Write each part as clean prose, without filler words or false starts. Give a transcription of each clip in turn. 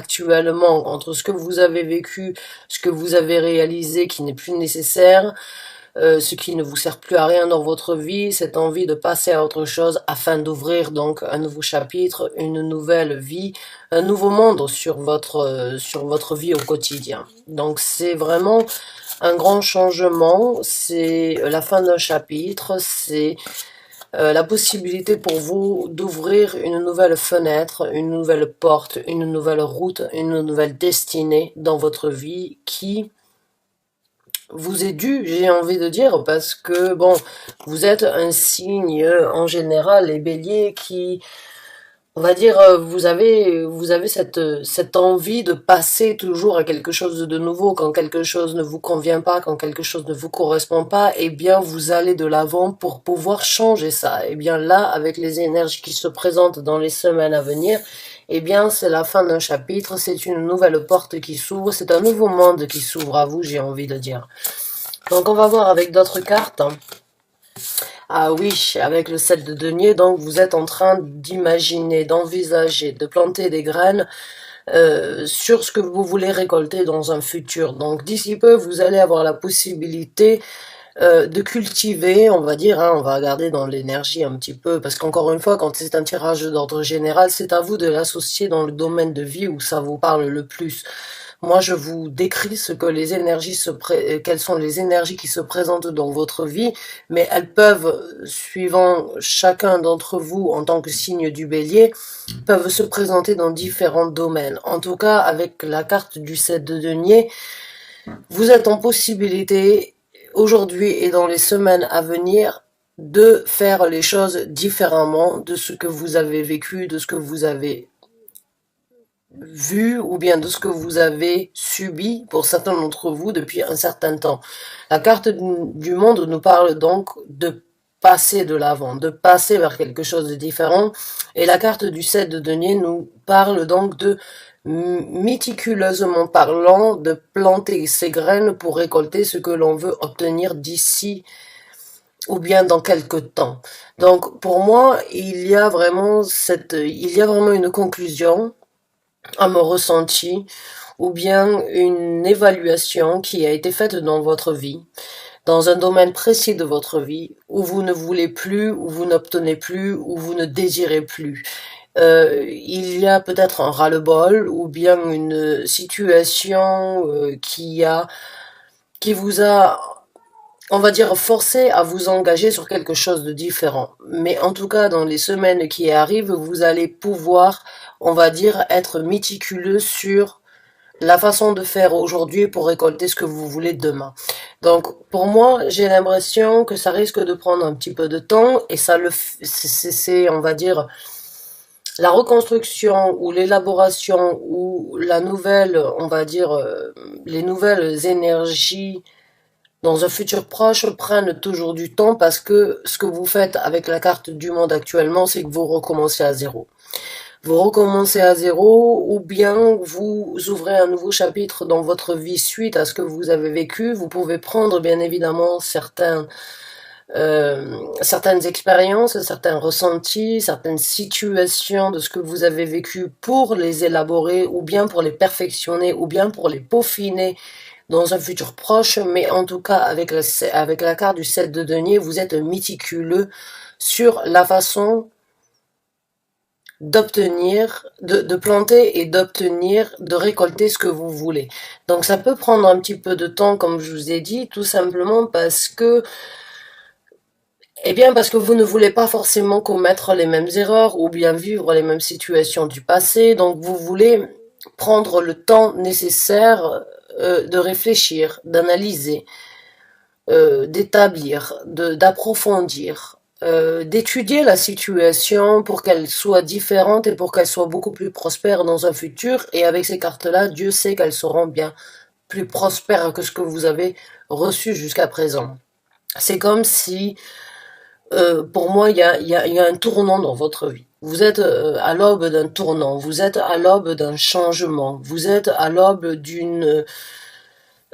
actuellement entre ce que vous avez vécu, ce que vous avez réalisé qui n'est plus nécessaire, ce qui ne vous sert plus à rien dans votre vie, cette envie de passer à autre chose afin d'ouvrir donc un nouveau chapitre, une nouvelle vie, un nouveau monde sur votre vie au quotidien. Donc c'est vraiment un grand changement, c'est la fin d'un chapitre, c'est la possibilité pour vous d'ouvrir une nouvelle fenêtre, une nouvelle porte, une nouvelle route, une nouvelle destinée dans votre vie qui vous est dû, j'ai envie de dire, parce que, bon, vous êtes un signe, en général, les béliers, qui, on va dire, vous avez cette envie de passer toujours à quelque chose de nouveau. Quand quelque chose ne vous convient pas, quand quelque chose ne vous correspond pas, eh bien, vous allez de l'avant pour pouvoir changer ça. Eh bien, là, avec les énergies qui se présentent dans les semaines à venir, eh bien, c'est la fin d'un chapitre, c'est une nouvelle porte qui s'ouvre, c'est un nouveau monde qui s'ouvre à vous, j'ai envie de dire. Donc on va voir avec d'autres cartes. Ah oui, avec le 7 de denier, donc vous êtes en train d'imaginer, d'envisager, de planter des graines sur ce que vous voulez récolter dans un futur. Donc d'ici peu, vous allez avoir la possibilité de cultiver, on va dire, hein, on va regarder dans l'énergie un petit peu, parce qu'encore une fois, quand c'est un tirage d'ordre général, c'est à vous de l'associer dans le domaine de vie où ça vous parle le plus. Moi, je vous décris ce que les énergies quelles sont les énergies qui se présentent dans votre vie, mais elles peuvent, suivant chacun d'entre vous en tant que signe du bélier, peuvent se présenter dans différents domaines. En tout cas, avec la carte du 7 de denier, vous êtes en possibilité, aujourd'hui et dans les semaines à venir, de faire les choses différemment de ce que vous avez vécu, de ce que vous avez vu ou bien de ce que vous avez subi pour certains d'entre vous depuis un certain temps. La carte du monde nous parle donc de passer de l'avant, de passer vers quelque chose de différent. Et la carte du 7 de denier nous parle donc de méticuleusement parlant, de planter ses graines pour récolter ce que l'on veut obtenir d'ici ou bien dans quelques temps. Donc pour moi, il y a vraiment une conclusion à mon ressenti ou bien une évaluation qui a été faite dans votre vie, dans un domaine précis de votre vie, où vous ne voulez plus, où vous n'obtenez plus, où vous ne désirez plus. Il y a peut-être un ras-le-bol ou bien une situation qui vous a, on va dire, forcé à vous engager sur quelque chose de différent. Mais en tout cas, dans les semaines qui arrivent, vous allez pouvoir, on va dire, être méticuleux sur la façon de faire aujourd'hui pour récolter ce que vous voulez demain. Donc, pour moi, j'ai l'impression que ça risque de prendre un petit peu de temps et c'est, on va dire, la reconstruction ou l'élaboration ou la nouvelle, on va dire, les nouvelles énergies dans un futur proche prennent toujours du temps parce que ce que vous faites avec la carte du monde actuellement, c'est que vous recommencez à zéro. Vous recommencez à zéro ou bien vous ouvrez un nouveau chapitre dans votre vie suite à ce que vous avez vécu. Vous pouvez prendre bien évidemment certaines expériences, certains ressentis, certaines situations de ce que vous avez vécu pour les élaborer ou bien pour les perfectionner ou bien pour les peaufiner dans un futur proche, mais en tout cas, avec la carte du 7 de denier, vous êtes méticuleux sur la façon d'obtenir, de planter et d'obtenir, de récolter ce que vous voulez. Donc ça peut prendre un petit peu de temps, comme je vous ai dit, tout simplement parce que vous ne voulez pas forcément commettre les mêmes erreurs ou bien vivre les mêmes situations du passé, donc vous voulez prendre le temps nécessaire de réfléchir, d'analyser, d'établir, d'approfondir, d'étudier la situation pour qu'elle soit différente et pour qu'elle soit beaucoup plus prospère dans un futur. Et avec ces cartes-là, Dieu sait qu'elles seront bien plus prospères que ce que vous avez reçu jusqu'à présent. C'est comme si, pour moi, il y a un tournant dans votre vie. Vous êtes à l'aube d'un tournant, vous êtes à l'aube d'un changement, vous êtes à l'aube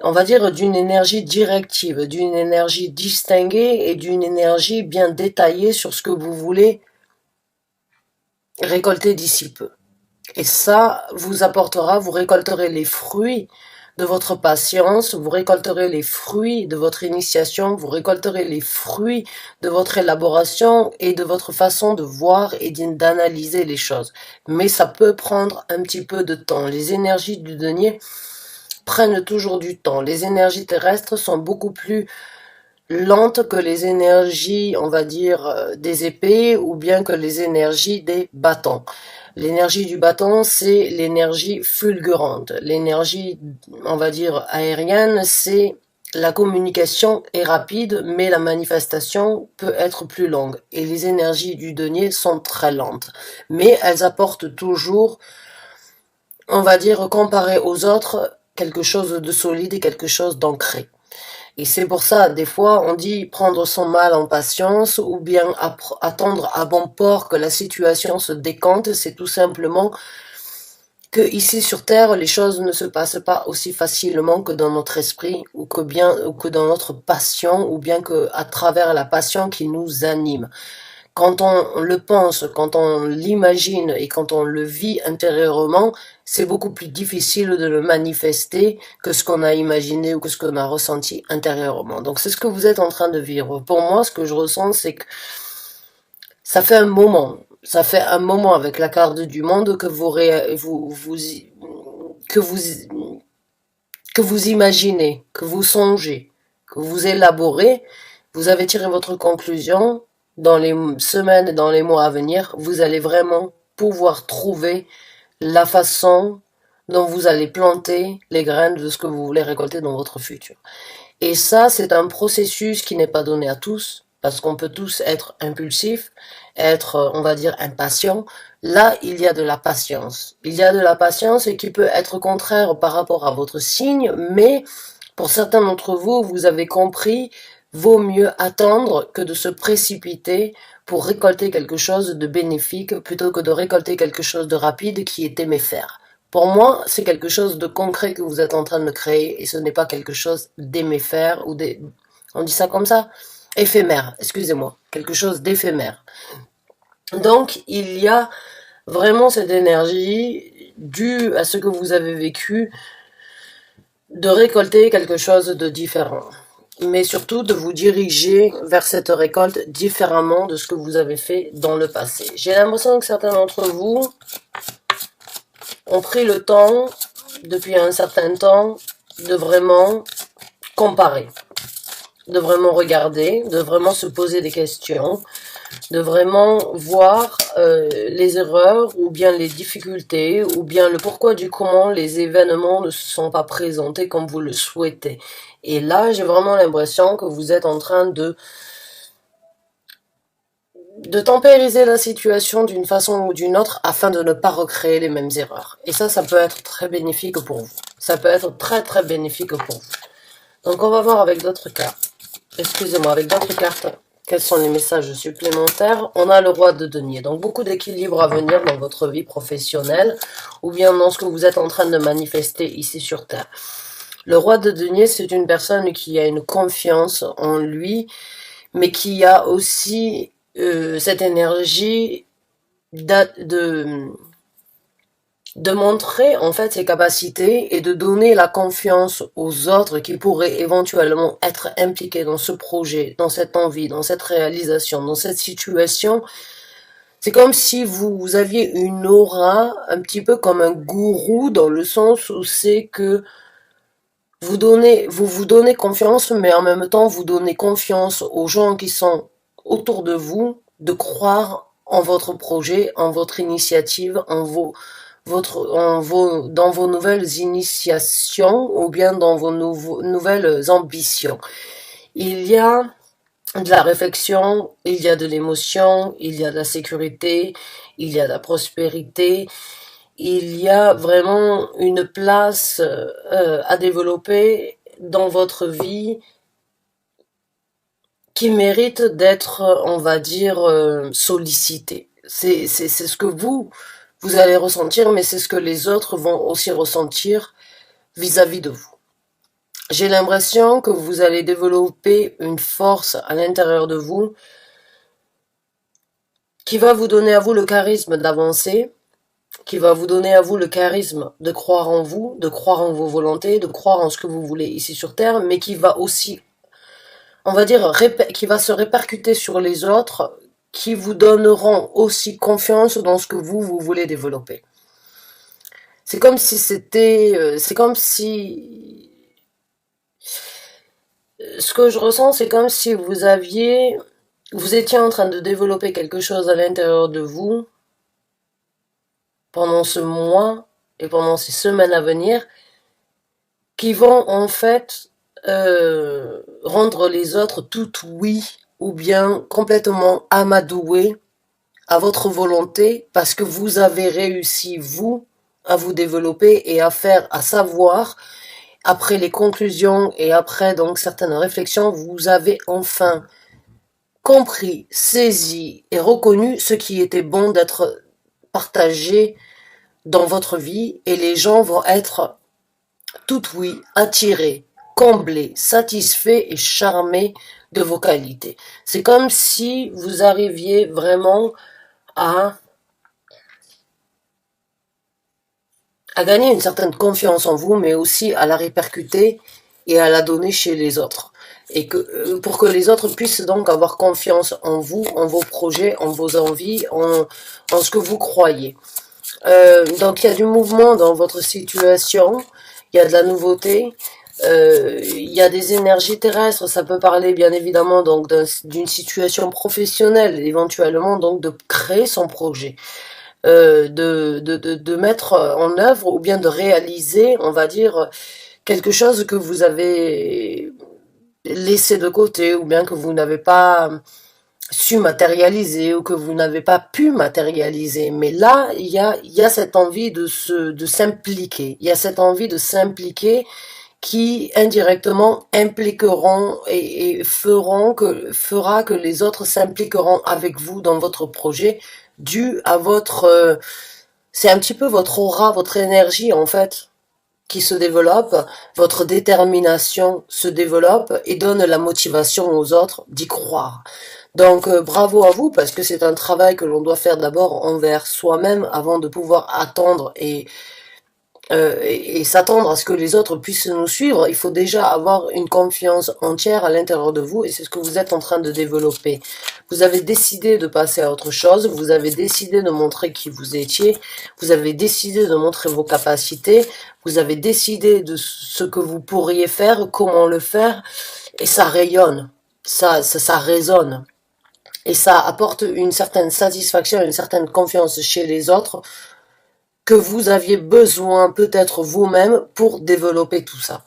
on va dire, d'une énergie directive, d'une énergie distinguée et d'une énergie bien détaillée sur ce que vous voulez récolter d'ici peu. Et ça vous apportera, vous récolterez les fruits de votre patience, vous récolterez les fruits de votre initiation, vous récolterez les fruits de votre élaboration et de votre façon de voir et d'analyser les choses. Mais ça peut prendre un petit peu de temps. Les énergies du denier prennent toujours du temps. Les énergies terrestres sont beaucoup plus lentes que les énergies, on va dire, des épées ou bien que les énergies des bâtons. L'énergie du bâton, c'est l'énergie fulgurante. L'énergie, on va dire, aérienne, c'est la communication est rapide, mais la manifestation peut être plus longue. Et les énergies du denier sont très lentes. Mais elles apportent toujours, on va dire, comparé aux autres, quelque chose de solide et quelque chose d'ancré. Et c'est pour ça, des fois, on dit prendre son mal en patience ou bien attendre à bon port que la situation se décante. C'est tout simplement que ici sur Terre, les choses ne se passent pas aussi facilement que dans notre esprit ou que dans notre passion ou bien que à travers la passion qui nous anime. Quand on le pense, quand on l'imagine et quand on le vit intérieurement, c'est beaucoup plus difficile de le manifester que ce qu'on a imaginé ou que ce qu'on a ressenti intérieurement. Donc c'est ce que vous êtes en train de vivre. Pour moi, ce que je ressens, c'est que ça fait un moment avec la carte du monde que que vous imaginez, que vous songez, que vous élaborez. Vous avez tiré votre conclusion. Dans les semaines et dans les mois à venir, vous allez vraiment pouvoir trouver la façon dont vous allez planter les graines de ce que vous voulez récolter dans votre futur. Et ça, c'est un processus qui n'est pas donné à tous, parce qu'on peut tous être impulsifs, être, on va dire, impatients. Là, il y a de la patience. Il y a de la patience et qui peut être contraire par rapport à votre signe, mais pour certains d'entre vous, vous avez compris, vaut mieux attendre que de se précipiter pour récolter quelque chose de bénéfique plutôt que de récolter quelque chose de rapide qui est éphémère. Pour moi, c'est quelque chose de concret que vous êtes en train de créer et ce n'est pas quelque chose d'éphémère ou on dit ça comme ça? Éphémère, excusez-moi. Quelque chose d'éphémère. Donc, il y a vraiment cette énergie due à ce que vous avez vécu de récolter quelque chose de différent. Mais surtout de vous diriger vers cette récolte différemment de ce que vous avez fait dans le passé. J'ai l'impression que certains d'entre vous ont pris le temps, depuis un certain temps, de vraiment comparer, de vraiment regarder, de vraiment se poser des questions, de vraiment voir les erreurs ou bien les difficultés ou bien le pourquoi du comment les événements ne se sont pas présentés comme vous le souhaitez. Et là, j'ai vraiment l'impression que vous êtes en train de tempériser la situation d'une façon ou d'une autre afin de ne pas recréer les mêmes erreurs. Et ça peut être très bénéfique pour vous. Ça peut être très très bénéfique pour vous. Donc on va voir avec d'autres cartes. Excusez-moi, avec d'autres cartes, quels sont les messages supplémentaires? On a le roi de denier. Donc beaucoup d'équilibre à venir dans votre vie professionnelle ou bien dans ce que vous êtes en train de manifester ici sur Terre. Le roi de denier, c'est une personne qui a une confiance en lui, mais qui a aussi cette énergie de montrer en fait ses capacités et de donner la confiance aux autres qui pourraient éventuellement être impliqués dans ce projet, dans cette envie, dans cette réalisation, dans cette situation. C'est comme si vous aviez une aura un petit peu comme un gourou dans le sens où c'est que vous vous donnez confiance, mais en même temps vous donnez confiance aux gens qui sont autour de vous de croire en votre projet, en votre initiative, dans vos nouvelles initiations ou bien dans vos nouvelles ambitions. Il y a de la réflexion, il y a de l'émotion, il y a de la sécurité, il y a de la prospérité, il y a vraiment une place à développer dans votre vie qui mérite d'être, on va dire, sollicité. C'est ce que vous allez ressentir, mais c'est ce que les autres vont aussi ressentir vis-à-vis de vous. J'ai l'impression que vous allez développer une force à l'intérieur de vous qui va vous donner à vous le charisme d'avancer, qui va vous donner à vous le charisme de croire en vous, de croire en vos volontés, de croire en ce que vous voulez ici sur Terre, mais qui va aussi, on va dire, qui va se répercuter sur les autres, qui vous donneront aussi confiance dans ce que vous voulez développer. C'est comme si c'est comme si, ce que je ressens, c'est comme si vous étiez en train de développer quelque chose à l'intérieur de vous pendant ce mois et pendant ces semaines à venir, qui vont en fait rendre les autres toutes oui ou bien complètement amadoués à votre volonté parce que vous avez réussi, vous, à vous développer et à savoir, après les conclusions et après donc certaines réflexions, vous avez enfin compris, saisi et reconnu ce qui était bon d'être partagé dans votre vie et les gens vont être tout oui, attirés, comblés, satisfaits et charmés de vos qualités. C'est comme si vous arriviez vraiment à gagner une certaine confiance en vous, mais aussi à la répercuter et à la donner chez les autres. Et que pour que les autres puissent donc avoir confiance en vous, en vos projets, en vos envies, en ce que vous croyez. Donc il y a du mouvement dans votre situation, il y a de la nouveauté, il y a des énergies terrestres, ça peut parler bien évidemment donc d'une situation professionnelle, éventuellement donc de créer son projet. De mettre en œuvre ou bien de réaliser, on va dire, quelque chose que vous avez laissé de côté ou bien que vous n'avez pas su matérialiser ou que vous n'avez pas pu matérialiser. Mais là, il y a cette envie de s'impliquer. Il y a cette envie de s'impliquer qui indirectement impliqueront et fera que les autres s'impliqueront avec vous dans votre projet dû à votre c'est un petit peu votre aura, votre énergie en fait qui se développe, votre détermination se développe et donne la motivation aux autres d'y croire. Donc bravo à vous parce que c'est un travail que l'on doit faire d'abord envers soi-même avant de pouvoir attendre et s'attendre à ce que les autres puissent nous suivre. Il faut déjà avoir une confiance entière à l'intérieur de vous et c'est ce que vous êtes en train de développer. Vous avez décidé de passer à autre chose, vous avez décidé de montrer qui vous étiez, vous avez décidé de montrer vos capacités, vous avez décidé de ce que vous pourriez faire, comment le faire, et ça rayonne, ça résonne. Et ça apporte une certaine satisfaction, une certaine confiance chez les autres que vous aviez besoin peut-être vous-même pour développer tout ça.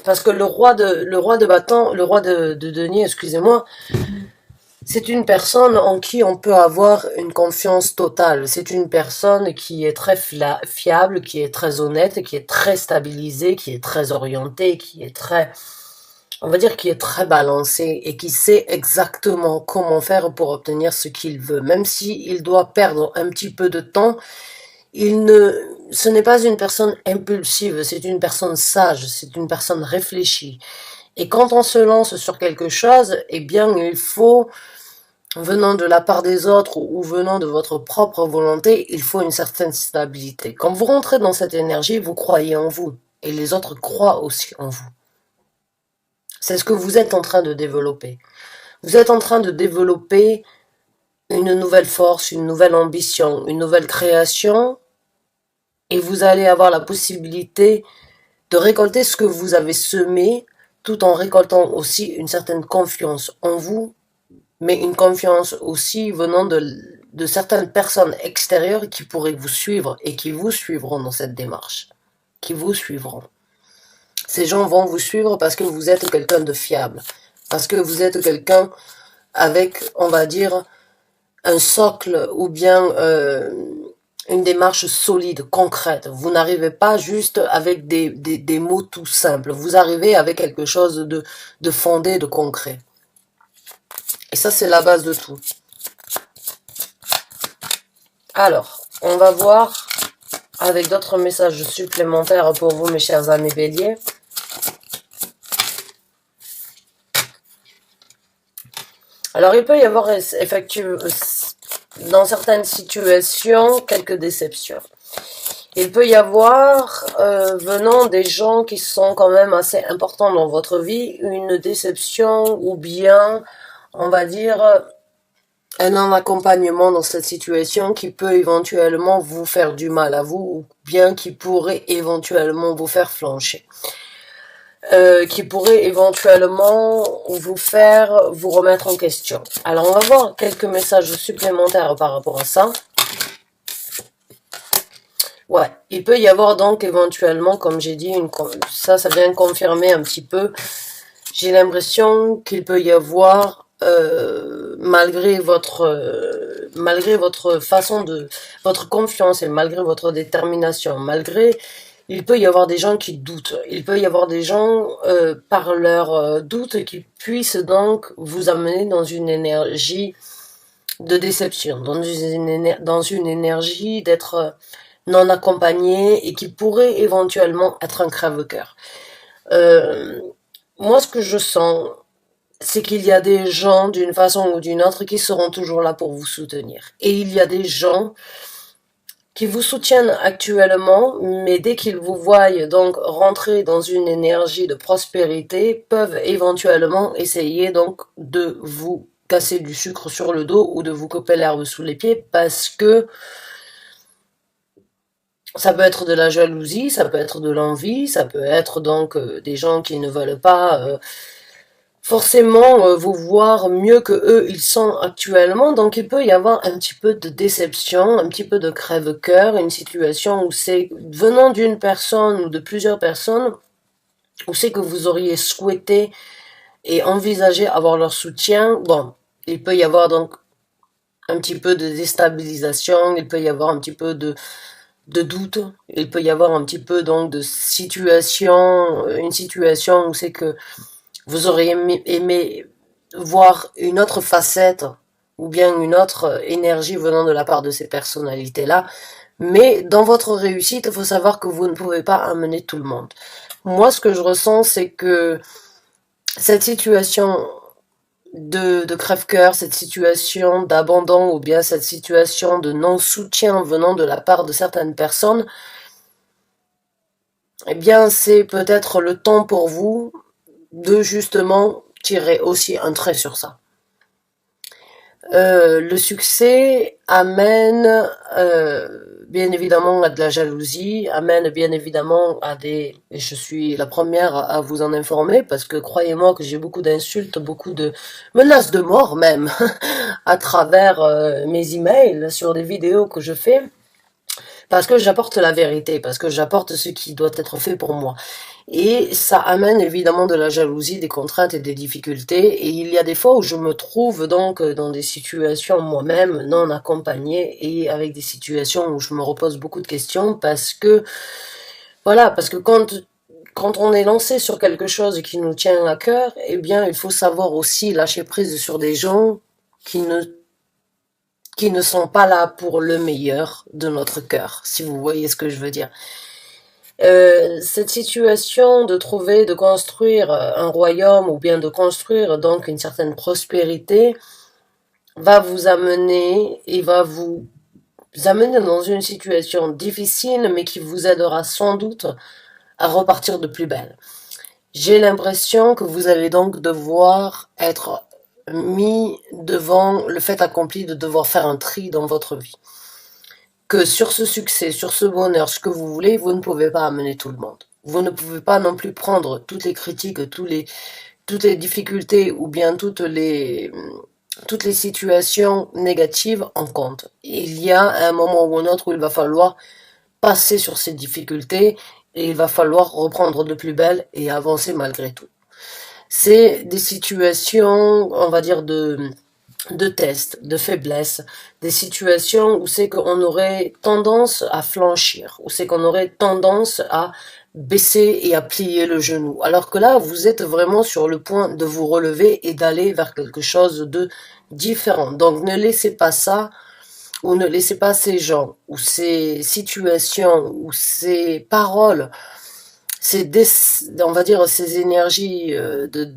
Parce que le roi de bâton, le roi de denier, excusez-moi, c'est une personne en qui on peut avoir une confiance totale. C'est une personne qui est très fiable, qui est très honnête, qui est très stabilisée, qui est très orientée, qui est très, on va dire, qui est très balancé et qui sait exactement comment faire pour obtenir ce qu'il veut. Même s'il doit perdre un petit peu de temps, ce n'est pas une personne impulsive, c'est une personne sage, c'est une personne réfléchie. Et quand on se lance sur quelque chose, eh bien, il faut, venant de la part des autres ou venant de votre propre volonté, il faut une certaine stabilité. Quand vous rentrez dans cette énergie, vous croyez en vous. Et les autres croient aussi en vous. C'est ce que vous êtes en train de développer. Vous êtes en train de développer une nouvelle force, une nouvelle ambition, une nouvelle création et vous allez avoir la possibilité de récolter ce que vous avez semé tout en récoltant aussi une certaine confiance en vous, mais une confiance aussi venant de certaines personnes extérieures qui pourraient vous suivre et qui vous suivront dans cette démarche, qui vous suivront. Ces gens vont vous suivre parce que vous êtes quelqu'un de fiable, parce que vous êtes quelqu'un avec, on va dire, un socle ou bien une démarche solide, concrète. Vous n'arrivez pas juste avec des mots tout simples. Vous arrivez avec quelque chose de fondé, de concret. Et ça, c'est la base de tout. Alors, on va voir avec d'autres messages supplémentaires pour vous, mes chers amis béliers. Alors, il peut y avoir effectivement... dans certaines situations, quelques déceptions. Il peut y avoir, venant des gens qui sont quand même assez importants dans votre vie, une déception ou bien, on va dire, un accompagnement dans cette situation qui peut éventuellement vous faire du mal à vous ou bien qui pourrait éventuellement vous faire flancher. Qui pourrait éventuellement vous faire vous remettre en question. Alors on va voir quelques messages supplémentaires par rapport à ça. Ouais, il peut y avoir donc éventuellement, comme j'ai dit, ça vient confirmer un petit peu. J'ai l'impression qu'il peut y avoir, malgré votre façon de, votre confiance et malgré votre détermination, il peut y avoir des gens qui doutent. Il peut y avoir des gens, par leur doute, qui puissent donc vous amener dans une énergie de déception, dans une énergie d'être non accompagné et qui pourrait éventuellement être un crève-cœur. Moi, ce que je sens, c'est qu'il y a des gens, d'une façon ou d'une autre, qui seront toujours là pour vous soutenir. Et il y a des gens qui vous soutiennent actuellement, mais dès qu'ils vous voient donc rentrer dans une énergie de prospérité, peuvent éventuellement essayer donc de vous casser du sucre sur le dos ou de vous couper l'herbe sous les pieds parce que ça peut être de la jalousie, ça peut être de l'envie, ça peut être donc des gens qui ne veulent pas forcément vous voir mieux que eux ils sont actuellement. Donc il peut y avoir un petit peu de déception, un petit peu de crève-cœur, une situation où c'est venant d'une personne ou de plusieurs personnes, où c'est que vous auriez souhaité et envisagé avoir leur soutien. Bon, il peut y avoir donc un petit peu de déstabilisation, il peut y avoir un petit peu de doute, il peut y avoir un petit peu donc de situation, une situation où c'est que vous auriez aimé voir une autre facette ou bien une autre énergie venant de la part de ces personnalités-là. Mais dans votre réussite, il faut savoir que vous ne pouvez pas amener tout le monde. Moi, ce que je ressens, c'est que cette situation de crève-cœur, cette situation d'abandon ou bien cette situation de non-soutien venant de la part de certaines personnes, eh bien, c'est peut-être le temps pour vous de justement tirer aussi un trait sur ça. Le succès amène bien évidemment à de la jalousie, amène bien évidemment à des... Et je suis la première à vous en informer parce que croyez-moi que j'ai beaucoup d'insultes, beaucoup de menaces de mort même à travers mes emails sur des vidéos que je fais. Parce que j'apporte la vérité, parce que j'apporte ce qui doit être fait pour moi. Et ça amène évidemment de la jalousie, des contraintes et des difficultés. Et il y a des fois où je me trouve donc dans des situations moi-même non accompagnées et avec des situations où je me repose beaucoup de questions parce que, voilà, parce que quand on est lancé sur quelque chose qui nous tient à cœur, eh bien, il faut savoir aussi lâcher prise sur des gens qui ne sont pas là pour le meilleur de notre cœur, si vous voyez ce que je veux dire. Cette situation de trouver, de construire un royaume ou bien de construire donc une certaine prospérité va vous amener et va vous amener dans une situation difficile mais qui vous aidera sans doute à repartir de plus belle. J'ai l'impression que vous allez donc devoir être mis devant le fait accompli de devoir faire un tri dans votre vie. Que sur ce succès, sur ce bonheur, ce que vous voulez, vous ne pouvez pas amener tout le monde. Vous ne pouvez pas non plus prendre toutes les critiques, toutes les difficultés ou bien toutes les situations négatives en compte. Il y a un moment ou un autre où il va falloir passer sur ces difficultés et il va falloir reprendre de plus belle et avancer malgré tout. C'est des situations, on va dire, de tests, de faiblesse, des situations où c'est qu'on aurait tendance à flanchir, où c'est qu'on aurait tendance à baisser et à plier le genou. Alors que là, vous êtes vraiment sur le point de vous relever et d'aller vers quelque chose de différent. Donc ne laissez pas ça, ou ne laissez pas ces gens, ou ces situations, ou ces paroles, on va dire ces énergies de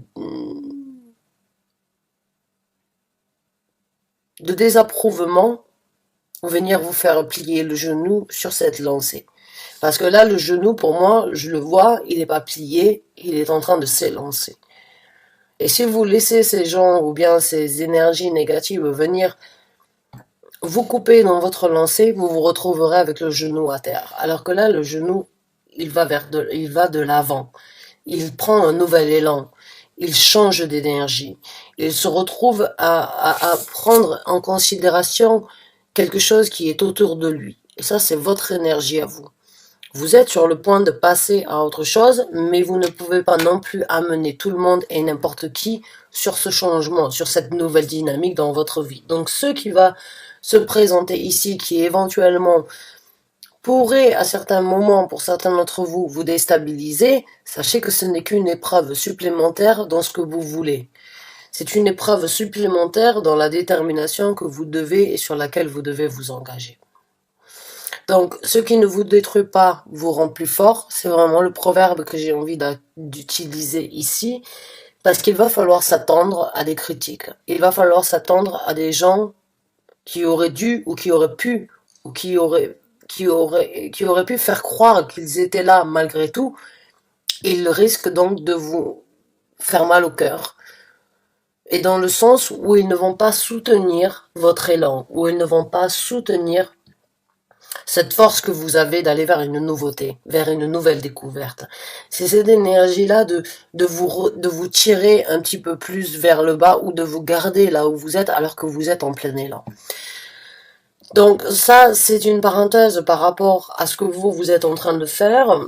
désapprouvement venir vous faire plier le genou sur cette lancée. Parce que là, le genou, pour moi, je le vois, il n'est pas plié, il est en train de s'élancer. Et si vous laissez ces gens ou bien ces énergies négatives venir vous couper dans votre lancée, vous vous retrouverez avec le genou à terre. Alors que là, le genou, il va de l'avant. Il prend un nouvel élan. Il change d'énergie. Il se retrouve à prendre en considération quelque chose qui est autour de lui. Et ça, c'est votre énergie à vous. Vous êtes sur le point de passer à autre chose, mais vous ne pouvez pas non plus amener tout le monde et n'importe qui sur ce changement, sur cette nouvelle dynamique dans votre vie. Donc, ce qui va se présenter ici, qui éventuellement pourrait à certains moments, pour certains d'entre vous, vous déstabiliser, sachez que ce n'est qu'une épreuve supplémentaire dans ce que vous voulez. C'est une épreuve supplémentaire dans la détermination que vous devez et sur laquelle vous devez vous engager. Donc, ce qui ne vous détruit pas vous rend plus fort. C'est vraiment le proverbe que j'ai envie d'utiliser ici, parce qu'il va falloir s'attendre à des critiques. Il va falloir s'attendre à des gens qui auraient dû ou qui auraient pu ou qui auraient pu faire croire qu'ils étaient là malgré tout. Ils risquent donc de vous faire mal au cœur. Et dans le sens où ils ne vont pas soutenir votre élan, où ils ne vont pas soutenir cette force que vous avez d'aller vers une nouveauté, vers une nouvelle découverte. C'est cette énergie-là de vous tirer un petit peu plus vers le bas ou de vous garder là où vous êtes alors que vous êtes en plein élan. Donc ça, c'est une parenthèse par rapport à ce que vous êtes en train de faire.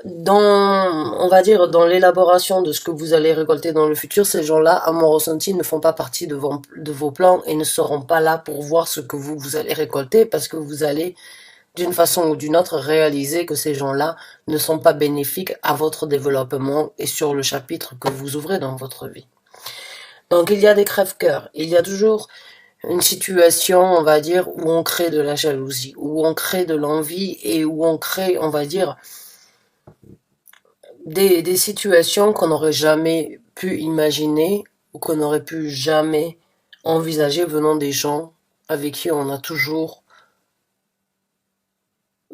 On va dire, dans l'élaboration de ce que vous allez récolter dans le futur, ces gens-là, à mon ressenti, ne font pas partie de vos plans et ne seront pas là pour voir ce que vous allez récolter parce que vous allez, d'une façon ou d'une autre, réaliser que ces gens-là ne sont pas bénéfiques à votre développement et sur le chapitre que vous ouvrez dans votre vie. Donc il y a des crève-cœurs, il y a toujours une situation, on va dire, où on crée de la jalousie, où on crée de l'envie et où on crée, on va dire, des situations qu'on n'aurait jamais pu imaginer ou qu'on n'aurait pu jamais envisager venant des gens avec qui on a toujours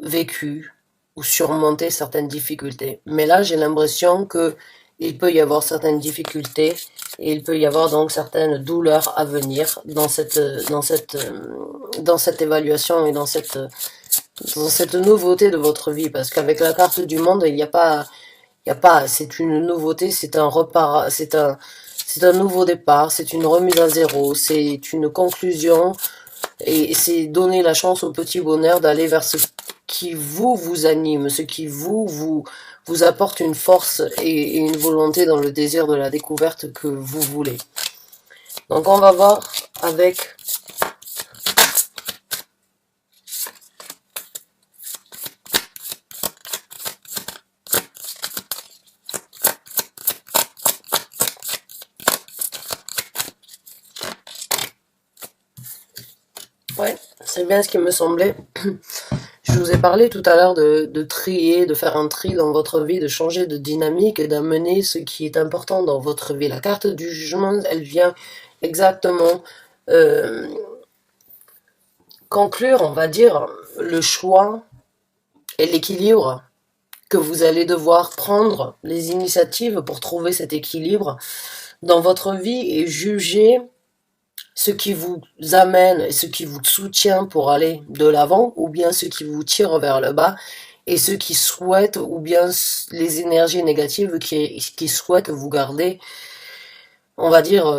vécu ou surmonté certaines difficultés. Mais là, j'ai l'impression que il peut y avoir certaines difficultés et il peut y avoir donc certaines douleurs à venir dans cette évaluation et dans cette nouveauté de votre vie. Parce qu'avec la carte du monde, il n'y a pas, c'est une nouveauté, c'est un nouveau départ, c'est une remise à zéro, c'est une conclusion et c'est donner la chance au petit bonheur d'aller vers ce qui vous anime, ce qui vous apporte une force et une volonté dans le désir de la découverte que vous voulez. Donc on va voir avec ouais, c'est bien ce qui me semblait. Je vous ai parlé tout à l'heure de trier, de faire un tri dans votre vie, de changer de dynamique et d'amener ce qui est important dans votre vie. La carte du jugement, elle vient exactement conclure, on va dire, le choix et l'équilibre que vous allez devoir prendre, les initiatives pour trouver cet équilibre dans votre vie et juger ce qui vous amène et ce qui vous soutient pour aller de l'avant, ou bien ce qui vous tire vers le bas, et ceux qui souhaitent, ou bien les énergies négatives qui souhaitent vous garder, on va dire,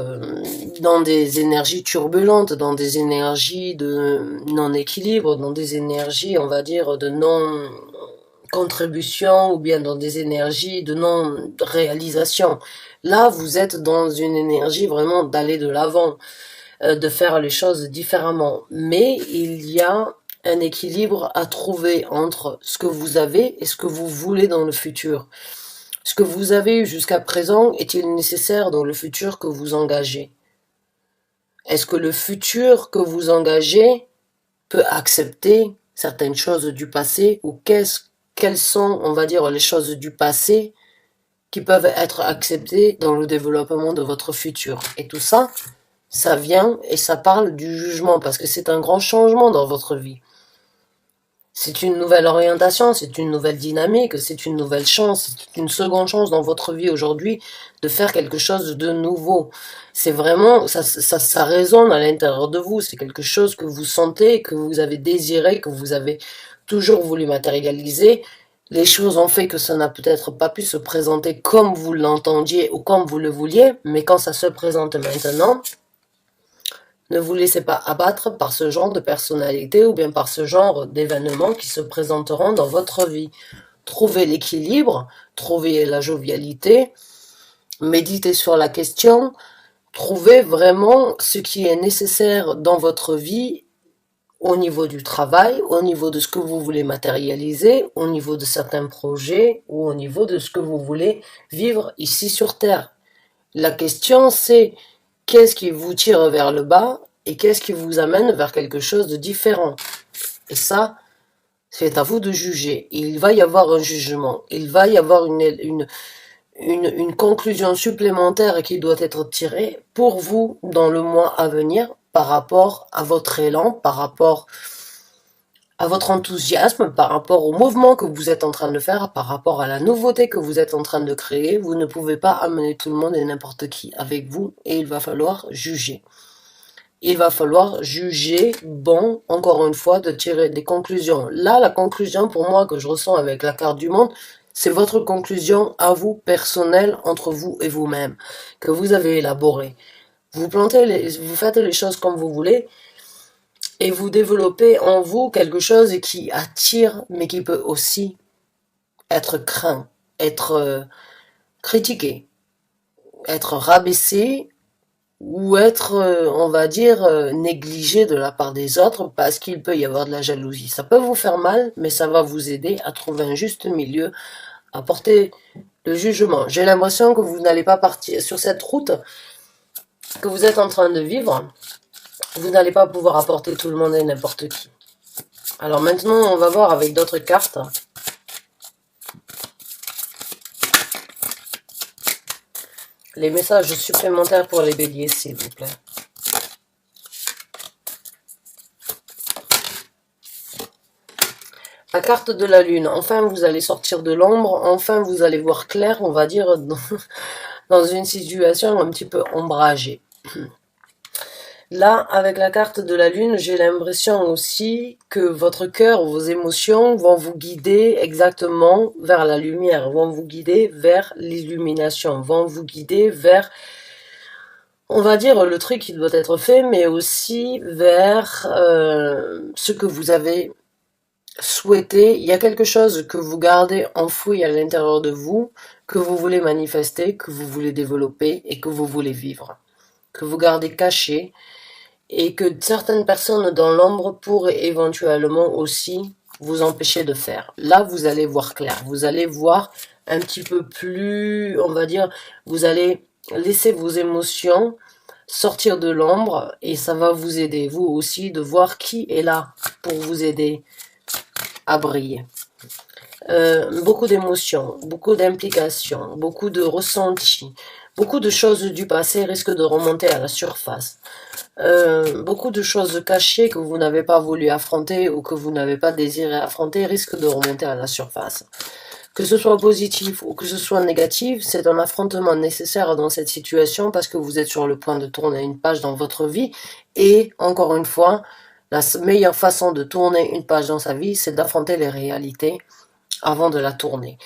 dans des énergies turbulentes, dans des énergies de non-équilibre, dans des énergies, on va dire, de non-contribution, ou bien dans des énergies de non-réalisation. Là, vous êtes dans une énergie vraiment d'aller de l'avant, de faire les choses différemment. Mais il y a un équilibre à trouver entre ce que vous avez et ce que vous voulez dans le futur. Ce que vous avez eu jusqu'à présent est-il nécessaire dans le futur que vous engagez? Est-ce que le futur que vous engagez peut accepter certaines choses du passé ou quelles sont, on va dire, les choses du passé qui peuvent être acceptées dans le développement de votre futur? Et tout ça, Ça vient et ça parle du jugement parce que c'est un grand changement dans votre vie. C'est une nouvelle orientation, c'est une nouvelle dynamique, c'est une nouvelle chance, c'est une seconde chance dans votre vie aujourd'hui de faire quelque chose de nouveau. C'est vraiment, ça résonne à l'intérieur de vous, c'est quelque chose que vous sentez, que vous avez désiré, que vous avez toujours voulu matérialiser. Les choses ont fait que ça n'a peut-être pas pu se présenter comme vous l'entendiez ou comme vous le vouliez, mais quand ça se présente maintenant, ne vous laissez pas abattre par ce genre de personnalité ou bien par ce genre d'événements qui se présenteront dans votre vie. Trouvez l'équilibre, trouvez la jovialité, méditez sur la question, trouvez vraiment ce qui est nécessaire dans votre vie au niveau du travail, au niveau de ce que vous voulez matérialiser, au niveau de certains projets ou au niveau de ce que vous voulez vivre ici sur Terre. La question c'est qu'est-ce qui vous tire vers le bas et qu'est-ce qui vous amène vers quelque chose de différent. Et ça, c'est à vous de juger. Il va y avoir un jugement. Il va y avoir une conclusion supplémentaire qui doit être tirée pour vous dans le mois à venir par rapport à votre élan, par rapport à votre enthousiasme, par rapport au mouvement que vous êtes en train de faire, par rapport à la nouveauté que vous êtes en train de créer. Vous ne pouvez pas amener tout le monde et n'importe qui avec vous et il va falloir juger. Il va falloir juger, bon, encore une fois, de tirer des conclusions. Là, la conclusion pour moi que je ressens avec la carte du monde, c'est votre conclusion à vous, personnelle, entre vous et vous-même, que vous avez élaborée. Vous faites les choses comme vous voulez, et vous développez en vous quelque chose qui attire, mais qui peut aussi être craint, être critiqué, être rabaissé, ou être, on va dire, négligé de la part des autres parce qu'il peut y avoir de la jalousie. Ça peut vous faire mal, mais ça va vous aider à trouver un juste milieu, à porter le jugement. J'ai l'impression que vous n'allez pas partir sur cette route que vous êtes en train de vivre. Vous n'allez pas pouvoir apporter tout le monde et n'importe qui. Alors maintenant, on va voir avec d'autres cartes. Les messages supplémentaires pour les béliers, s'il vous plaît. La carte de la lune, enfin vous allez sortir de l'ombre, enfin vous allez voir clair, on va dire, dans une situation un petit peu ombragée. Là, avec la carte de la lune, j'ai l'impression aussi que votre cœur, vos émotions vont vous guider exactement vers la lumière, vont vous guider vers l'illumination, vont vous guider vers, on va dire, le truc qui doit être fait, mais aussi vers ce que vous avez souhaité. Il y a quelque chose que vous gardez enfoui à l'intérieur de vous, que vous voulez manifester, que vous voulez développer et que vous voulez vivre, que vous gardez caché, et que certaines personnes dans l'ombre pourraient éventuellement aussi vous empêcher de faire. Là, vous allez voir clair, vous allez voir un petit peu plus, on va dire, vous allez laisser vos émotions sortir de l'ombre et ça va vous aider, vous aussi, de voir qui est là pour vous aider à briller. Beaucoup d'émotions, beaucoup d'implications, beaucoup de ressentis, beaucoup de choses du passé risquent de remonter à la surface. Beaucoup de choses cachées que vous n'avez pas voulu affronter ou que vous n'avez pas désiré affronter risquent de remonter à la surface. Que ce soit positif ou que ce soit négatif, c'est un affrontement nécessaire dans cette situation parce que vous êtes sur le point de tourner une page dans votre vie et, encore une fois, la meilleure façon de tourner une page dans sa vie, c'est d'affronter les réalités avant de la tourner.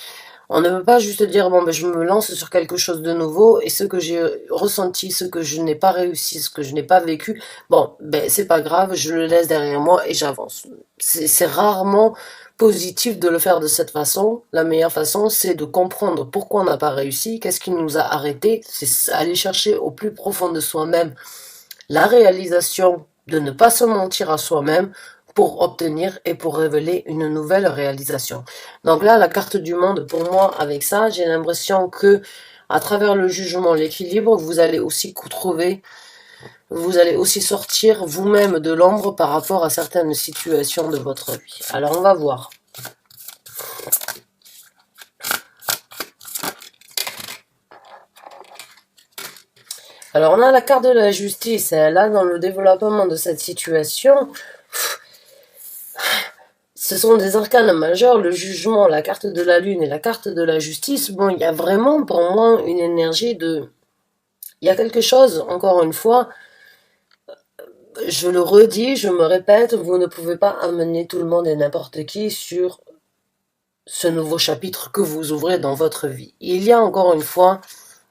On ne peut pas juste dire, bon, ben, je me lance sur quelque chose de nouveau et ce que j'ai ressenti, ce que je n'ai pas réussi, ce que je n'ai pas vécu, bon, ben, c'est pas grave, je le laisse derrière moi et j'avance. C'est rarement positif de le faire de cette façon. La meilleure façon, c'est de comprendre pourquoi on n'a pas réussi, qu'est-ce qui nous a arrêtés, c'est aller chercher au plus profond de soi-même la réalisation de ne pas se mentir à soi-même pour obtenir et pour révéler une nouvelle réalisation. Donc là, la carte du monde, pour moi, avec ça, j'ai l'impression que à travers le jugement, l'équilibre, vous allez aussi trouver, vous allez aussi sortir vous-même de l'ombre par rapport à certaines situations de votre vie. Alors on va voir. Alors, on a la carte de la justice. Là, dans le développement de cette situation, ce sont des arcanes majeurs, le jugement, la carte de la lune et la carte de la justice. Bon, il y a vraiment pour moi une énergie de... Il y a quelque chose, encore une fois, je le redis, je me répète, vous ne pouvez pas amener tout le monde et n'importe qui sur ce nouveau chapitre que vous ouvrez dans votre vie. Il y a encore une fois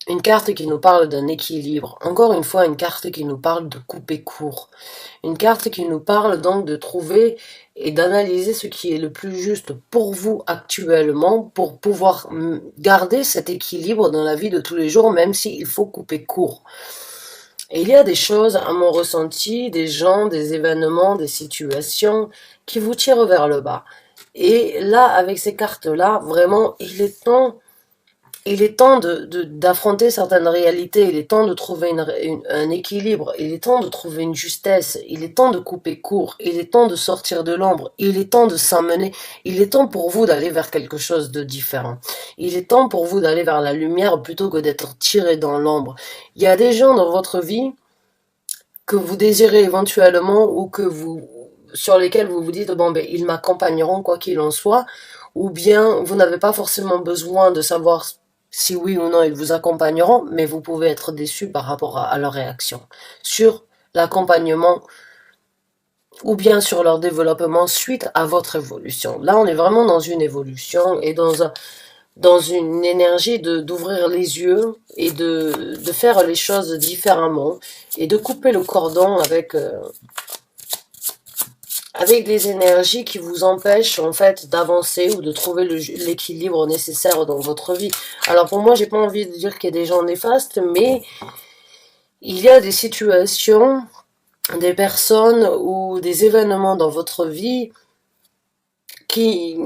une carte qui nous parle d'un équilibre, encore une fois une carte qui nous parle de couper court, une carte qui nous parle donc de trouver et d'analyser ce qui est le plus juste pour vous actuellement pour pouvoir garder cet équilibre dans la vie de tous les jours, même s'il faut couper court. Et il y a des choses, à mon ressenti, des gens, des événements, des situations qui vous tirent vers le bas. Et là, avec ces cartes-là, vraiment, il est temps d'affronter certaines réalités, il est temps de trouver un équilibre, il est temps de trouver une justesse, il est temps de couper court, il est temps de sortir de l'ombre, il est temps de s'amener, il est temps pour vous d'aller vers quelque chose de différent. Il est temps pour vous d'aller vers la lumière plutôt que d'être tiré dans l'ombre. Il y a des gens dans votre vie que vous désirez éventuellement ou sur lesquels vous vous dites, bon, ben, ils m'accompagneront quoi qu'il en soit, ou bien vous n'avez pas forcément besoin de savoir si oui ou non ils vous accompagneront, mais vous pouvez être déçu par rapport à leur réaction sur l'accompagnement ou bien sur leur développement suite à votre évolution. Là, on est vraiment dans une évolution et dans une énergie d'ouvrir les yeux et de faire les choses différemment et de couper le cordon avec des énergies qui vous empêchent en fait d'avancer ou de trouver l'équilibre nécessaire dans votre vie. Alors pour moi, j'ai pas envie de dire qu'il y a des gens néfastes, mais il y a des situations, des personnes ou des événements dans votre vie qui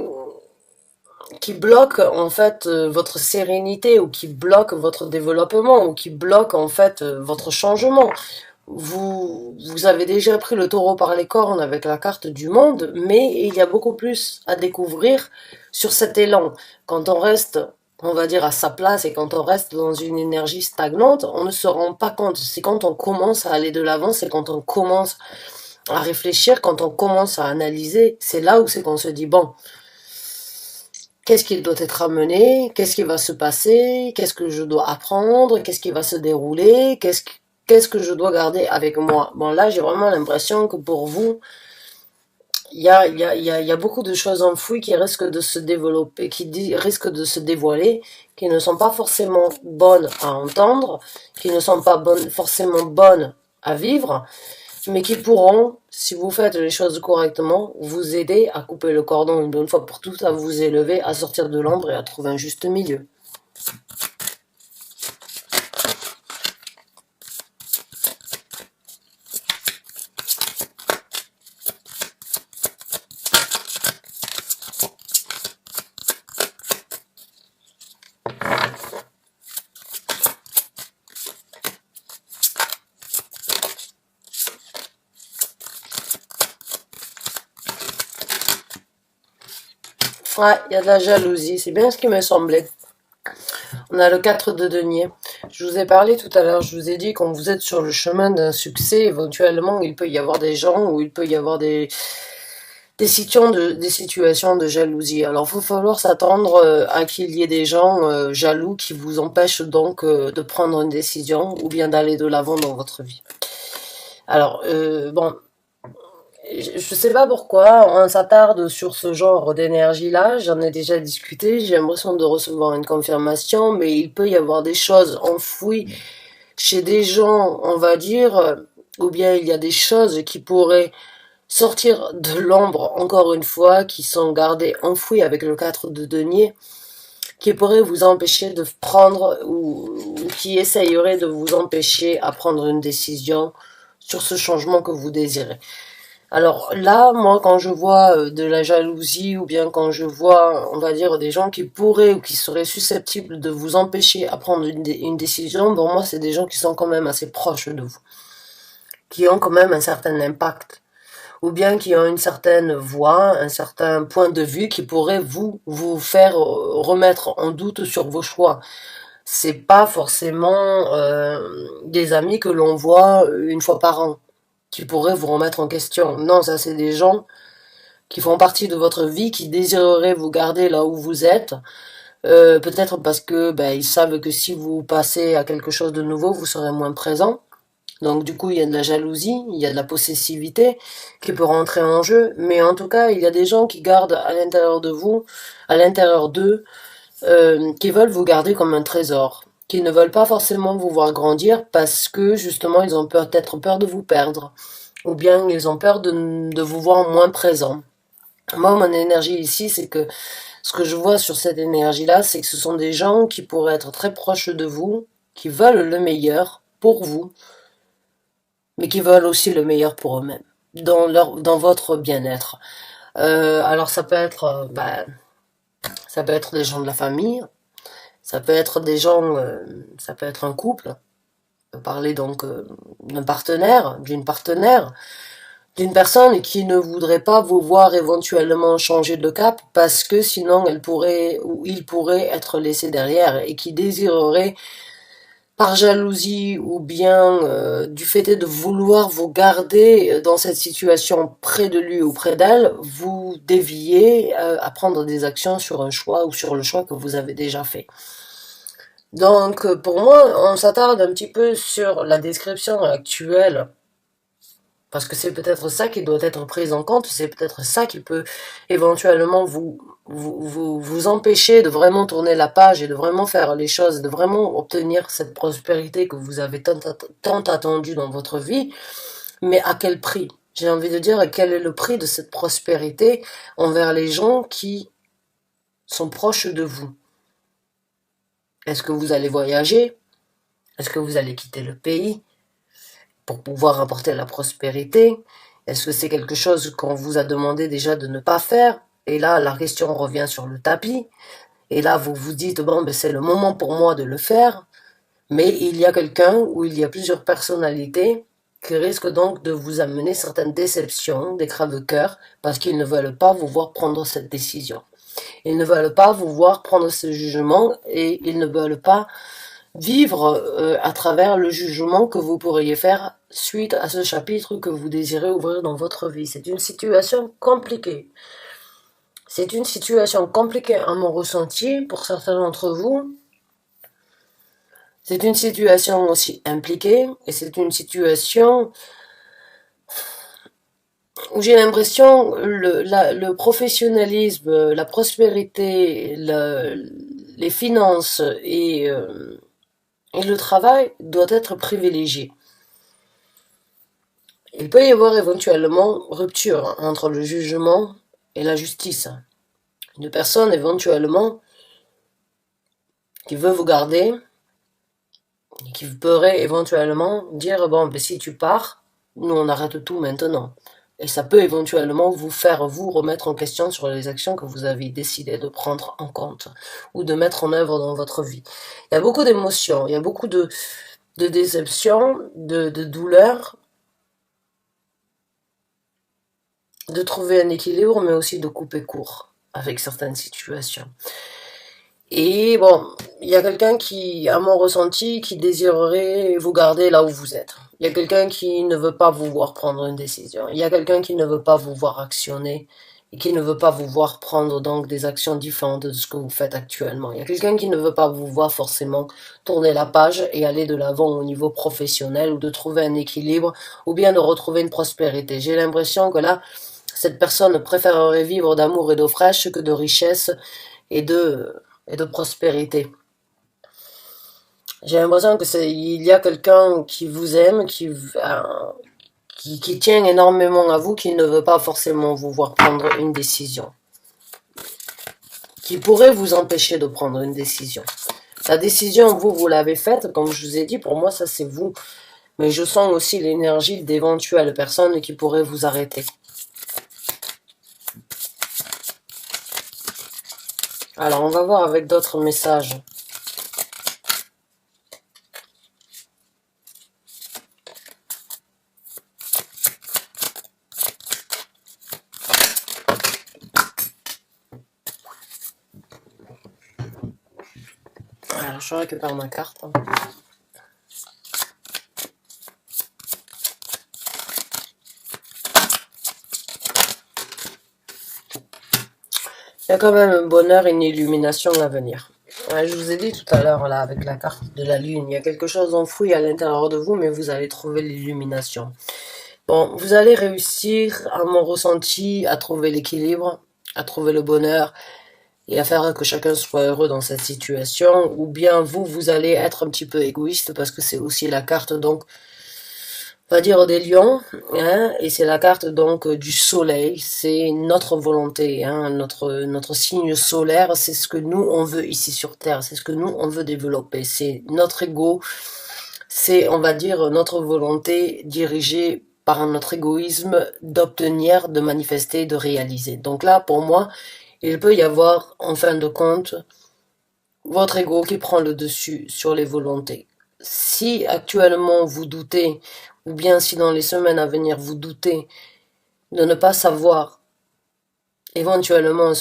bloquent en fait votre sérénité ou qui bloquent votre développement ou qui bloquent en fait votre changement. Vous avez déjà pris le taureau par les cornes avec la carte du monde, mais il y a beaucoup plus à découvrir sur cet élan. Quand on reste, on va dire, à sa place et quand on reste dans une énergie stagnante, on ne se rend pas compte. C'est quand on commence à aller de l'avant, c'est quand on commence à réfléchir, quand on commence à analyser, c'est là où c'est qu'on se dit, bon, qu'est-ce qui doit être amené? Qu'est-ce qui va se passer? Qu'est-ce que je dois apprendre? Qu'est-ce qui va se dérouler? Qu'est-ce que je dois garder avec moi? Bon, là, j'ai vraiment l'impression que pour vous, il y a beaucoup de choses enfouies qui risquent de se développer, risquent de se dévoiler, qui ne sont pas forcément bonnes à entendre, qui ne sont pas forcément bonnes à vivre, mais qui pourront, si vous faites les choses correctement, vous aider à couper le cordon une bonne fois pour toutes, à vous élever, à sortir de l'ombre et à trouver un juste milieu. Ouais, il y a de la jalousie, c'est bien ce qui me semblait. On a le 4 de denier. Je vous ai parlé tout à l'heure, je vous ai dit quand vous êtes sur le chemin d'un succès, éventuellement, il peut y avoir des gens ou il peut y avoir des situations de jalousie. Alors, il va falloir s'attendre à qu'il y ait des gens jaloux qui vous empêchent donc de prendre une décision ou bien d'aller de l'avant dans votre vie. Alors, bon, je sais pas pourquoi on s'attarde sur ce genre d'énergie-là. J'en ai déjà discuté. J'ai l'impression de recevoir une confirmation, mais il peut y avoir des choses enfouies chez des gens, on va dire, ou bien il y a des choses qui pourraient sortir de l'ombre, encore une fois, qui sont gardées enfouies avec le 4 de denier, qui pourraient vous empêcher de prendre ou qui essayeraient de vous empêcher à prendre une décision sur ce changement que vous désirez. Alors là, moi, quand je vois de la jalousie ou bien quand je vois, on va dire, des gens qui pourraient ou qui seraient susceptibles de vous empêcher à prendre une décision, pour moi, c'est des gens qui sont quand même assez proches de vous, qui ont quand même un certain impact, ou bien qui ont une certaine voix, un certain point de vue qui pourrait vous faire remettre en doute sur vos choix. c'est pas forcément des amis que l'on voit une fois par an, qui pourraient vous remettre en question. Non, ça c'est des gens qui font partie de votre vie, qui désireraient vous garder là où vous êtes, peut-être parce que ben, ils savent que si vous passez à quelque chose de nouveau, vous serez moins présent. Donc du coup, il y a de la jalousie, il y a de la possessivité qui peut rentrer en jeu, mais en tout cas, il y a des gens qui gardent à l'intérieur de vous, à l'intérieur d'eux, qui veulent vous garder comme un trésor, qui ne veulent pas forcément vous voir grandir parce que justement, ils ont peut-être peur de vous perdre, ou bien ils ont peur de vous voir moins présent. Moi, mon énergie ici, c'est que ce que je vois sur cette énergie-là, c'est que ce sont des gens qui pourraient être très proches de vous, qui veulent le meilleur pour vous, mais qui veulent aussi le meilleur pour eux-mêmes, dans votre bien-être. Alors ça peut être des gens de la famille, ça peut être des gens, ça peut être un couple. On peut parler donc d'un partenaire, d'une personne qui ne voudrait pas vous voir éventuellement changer de cap parce que sinon elle pourrait ou il pourrait être laissé derrière et qui désirerait par jalousie ou bien du fait de vouloir vous garder dans cette situation près de lui ou près d'elle, vous déviez à prendre des actions sur un choix ou sur le choix que vous avez déjà fait. Donc pour moi, on s'attarde un petit peu sur la description actuelle parce que c'est peut-être ça qui doit être pris en compte, c'est peut-être ça qui peut éventuellement vous empêcher de vraiment tourner la page et de vraiment faire les choses, de vraiment obtenir cette prospérité que vous avez tant attendue dans votre vie, mais à quel prix? J'ai envie de dire, quel est le prix de cette prospérité envers les gens qui sont proches de vous? Est-ce que vous allez voyager? Est-ce que vous allez quitter le pays pour pouvoir apporter la prospérité? Est-ce que c'est quelque chose qu'on vous a demandé déjà de ne pas faire? Et là, la question revient sur le tapis. Et là, vous vous dites, bon, ben, c'est le moment pour moi de le faire. Mais il y a quelqu'un ou il y a plusieurs personnalités qui risquent donc de vous amener certaines déceptions, des crève-cœurs, parce qu'ils ne veulent pas vous voir prendre cette décision. Ils ne veulent pas vous voir prendre ce jugement et ils ne veulent pas vivre à travers le jugement que vous pourriez faire suite à ce chapitre que vous désirez ouvrir dans votre vie. C'est une situation compliquée. C'est une situation compliquée à mon ressenti pour certains d'entre vous. C'est une situation aussi impliquée et c'est une situation où j'ai l'impression le professionnalisme, la prospérité, les finances et le travail doit être privilégié. Il peut y avoir éventuellement rupture entre le jugement et la justice. Une personne éventuellement qui veut vous garder, et qui pourrait éventuellement dire bon ben si tu pars, nous on arrête tout maintenant. Et ça peut éventuellement vous faire vous remettre en question sur les actions que vous avez décidé de prendre en compte ou de mettre en œuvre dans votre vie. Il y a beaucoup d'émotions, il y a beaucoup de déceptions, de douleurs, de trouver un équilibre, mais aussi de couper court avec certaines situations. Et bon, il y a quelqu'un qui, à mon ressenti, qui désirerait vous garder là où vous êtes. Il y a quelqu'un qui ne veut pas vous voir prendre une décision. Il y a quelqu'un qui ne veut pas vous voir actionner et qui ne veut pas vous voir prendre donc des actions différentes de ce que vous faites actuellement. Il y a quelqu'un qui ne veut pas vous voir forcément tourner la page et aller de l'avant au niveau professionnel ou de trouver un équilibre ou bien de retrouver une prospérité. J'ai l'impression que là, cette personne préférerait vivre d'amour et d'eau fraîche que de richesse et de prospérité. J'ai l'impression que il y a quelqu'un qui vous aime, qui tient énormément à vous, qui ne veut pas forcément vous voir prendre une décision, qui pourrait vous empêcher de prendre une décision. La décision, vous l'avez faite, comme je vous ai dit, pour moi, ça c'est vous. Mais je sens aussi l'énergie d'éventuelles personnes qui pourraient vous arrêter. Alors, on va voir avec d'autres messages. Alors, je récupère ma carte. Il y a quand même un bonheur et une illumination à venir. Ouais, je vous ai dit tout à l'heure, là, avec la carte de la lune, il y a quelque chose d'enfoui à l'intérieur de vous, mais vous allez trouver l'illumination. Bon, vous allez réussir, à mon ressenti, à trouver l'équilibre, à trouver le bonheur, et à faire que chacun soit heureux dans cette situation, ou bien vous allez être un petit peu égoïste, parce que c'est aussi la carte, donc, on va dire des lions, hein, et c'est la carte donc du soleil, c'est notre volonté, hein, notre signe solaire, c'est ce que nous on veut ici sur Terre, c'est ce que nous on veut développer, c'est notre ego, c'est on va dire notre volonté dirigée par notre égoïsme d'obtenir, de manifester, de réaliser. Donc là, pour moi, il peut y avoir, en fin de compte, votre ego qui prend le dessus sur les volontés. Si actuellement vous doutez, ou bien si dans les semaines à venir vous doutez de ne pas savoir éventuellement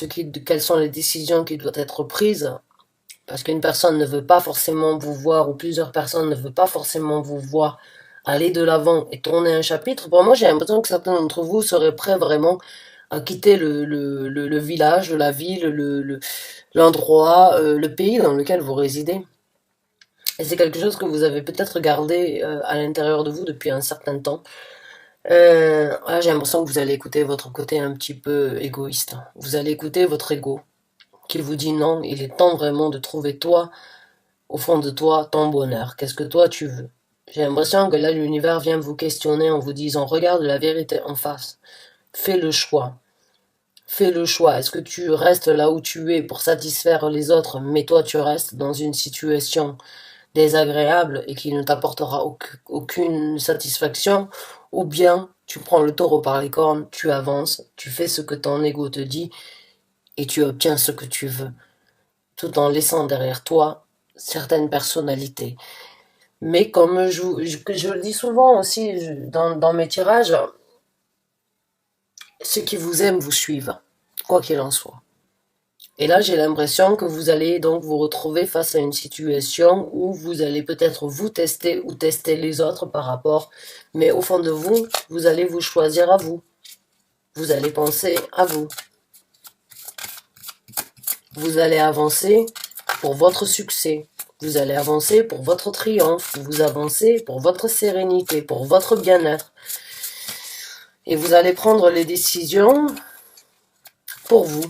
quelles sont les décisions qui doivent être prises, parce qu'une personne ne veut pas forcément vous voir, ou plusieurs personnes ne veulent pas forcément vous voir aller de l'avant et tourner un chapitre, pour moi j'ai l'impression que certains d'entre vous seraient prêts vraiment à quitter le village, la ville, l'endroit, le pays dans lequel vous résidez. Et c'est quelque chose que vous avez peut-être gardé à l'intérieur de vous depuis un certain temps. Là, j'ai l'impression que vous allez écouter votre côté un petit peu égoïste. Vous allez écouter votre ego qui vous dit non, il est temps vraiment de trouver toi, au fond de toi, ton bonheur. Qu'est-ce que toi tu veux? J'ai l'impression que là, l'univers vient vous questionner en vous disant regarde la vérité en face. Fais le choix. Fais le choix. Est-ce que tu restes là où tu es pour satisfaire les autres, mais toi tu restes dans une situation désagréable et qui ne t'apportera aucune satisfaction, ou bien tu prends le taureau par les cornes, tu avances, tu fais ce que ton ego te dit et tu obtiens ce que tu veux, tout en laissant derrière toi certaines personnalités. Mais comme je le dis souvent aussi dans mes tirages, ceux qui vous aiment vous suivent, quoi qu'il en soit. Et là, j'ai l'impression que vous allez donc vous retrouver face à une situation où vous allez peut-être vous tester ou tester les autres par rapport, mais au fond de vous, vous allez vous choisir à vous. Vous allez penser à vous. Vous allez avancer pour votre succès. Vous allez avancer pour votre triomphe. Vous avancez pour votre sérénité, pour votre bien-être. Et vous allez prendre les décisions pour vous.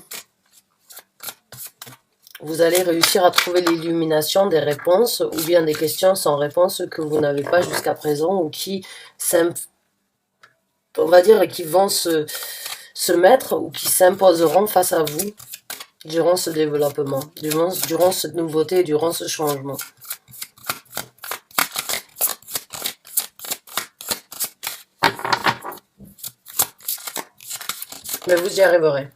Vous allez réussir à trouver l'illumination des réponses ou bien des questions sans réponse que vous n'avez pas jusqu'à présent ou qui, on va dire, qui vont se mettre ou qui s'imposeront face à vous durant ce développement, durant cette nouveauté, durant ce changement. Mais vous y arriverez.